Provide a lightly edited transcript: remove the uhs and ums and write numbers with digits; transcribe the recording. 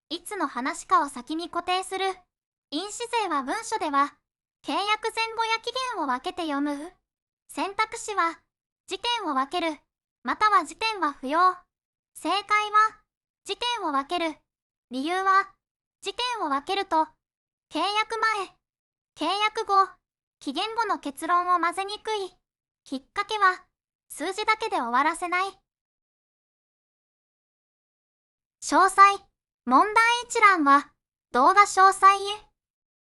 いつの話かを先に固定する。印紙税は文書では、契約前後や期限を分けて読む。選択肢は、時点を分ける、または時点は不要。正解は、時点を分ける。理由は、時点を分けると、契約前、契約後、期限後の結論を混ぜにくい。きっかけは、数字だけで終わらせない。詳細。問題一覧は、動画詳細へ。